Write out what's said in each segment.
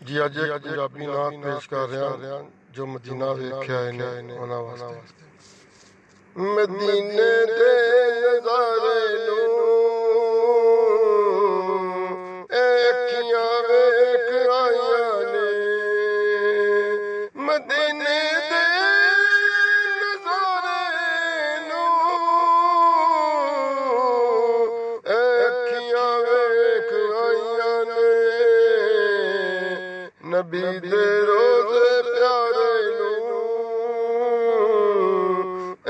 जी अज एक पंजाबी नात पेश कर रहा जो मदीना वेख्या इन्हें उन्हां वास्ते। मदीने दे नज़ारे नूं अखियां वेख आईयां ने, मदीने दे नज़ारे नूं अखियां वेख आईयां ने, नबी दे रोज़े प्यारे नूं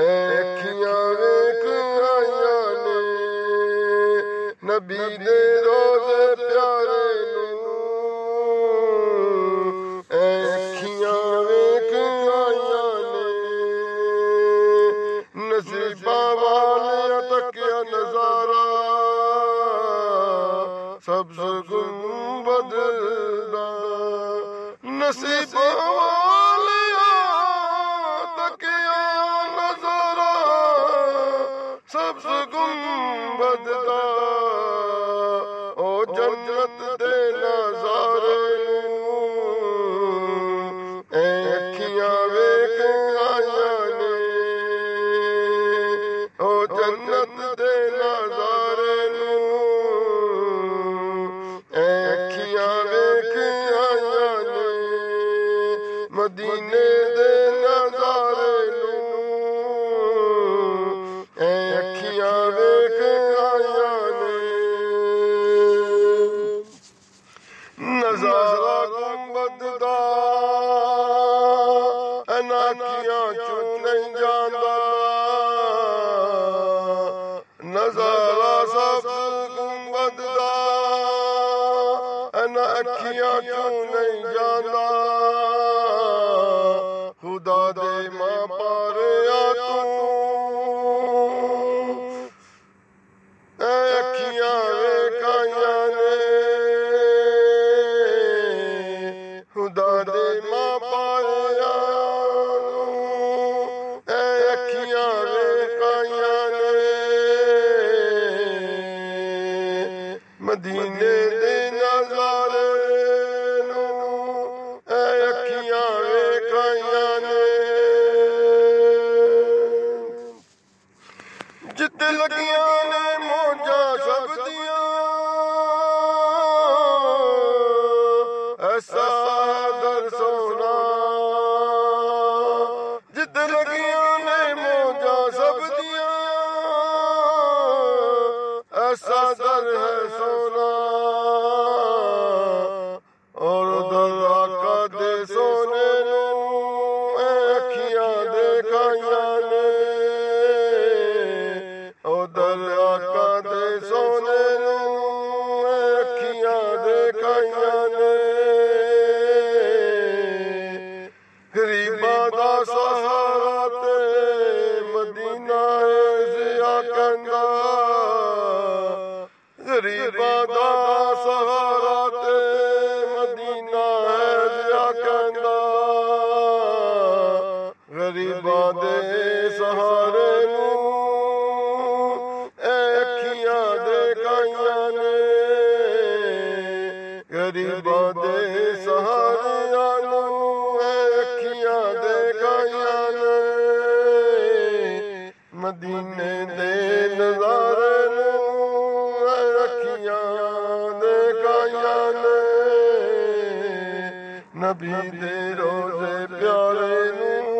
अखियां वेख आईयां ने, नबी दे रोज़े प्यारे नूं अखियां वेख आईयां ने। नसीबां वालियां तकिया नज़ारा सब्ज़ गुंबद दा, नसीबां वालियां तकिया नज़ारा सब्ज़ गुंबद दा, ओ जन्नत दे नज़ारे नूं अखियां वेख आईयां ने, ओ जन्नत दे नज़ारे नूं अखियां वेख आईयां ने, मदीने दे नज़ारे नूं अखियां वेख आईयां ने। नज़ारा गुंबद दा इन्हां अखियां चों नहीं जांदा, नज़ारा सब्ज़ गुंबद दा इन्हां अखियां चों नहीं जांदा, खुदा दे मां पारिया तूं अखियां वेख आईयां ने, खुदा दे मां पारिया तूं अखियां वेख आईयां ने, मदीने दे नज़ारे नूं अखियां वेख आईयां ने। जिथे लगियां ने मौजां सब दियां ऐसा दर सोना, जिथे लगियां ने मौजां सब दियां ऐसा दर है सोना, और दर आका दे सोने नूं अखियां देखाईयां ने, ओ दर आका दे सोने नूं अखियां देखाईयां ने। गरीबां दा सहारा ते मदीना है जिया कहंदा, गरीबां दा सहारा ते मदीना है जिया कहंदा, गरीबां दे सहारे नूं अखियां देखाईयां ने, गरीबां दे सहारियां नूं अखियां देखाईयां ने, मदीने दे नज़ारे नूं अखियां देखाईयां ने, नबी दे रोज़े प्यारे नूं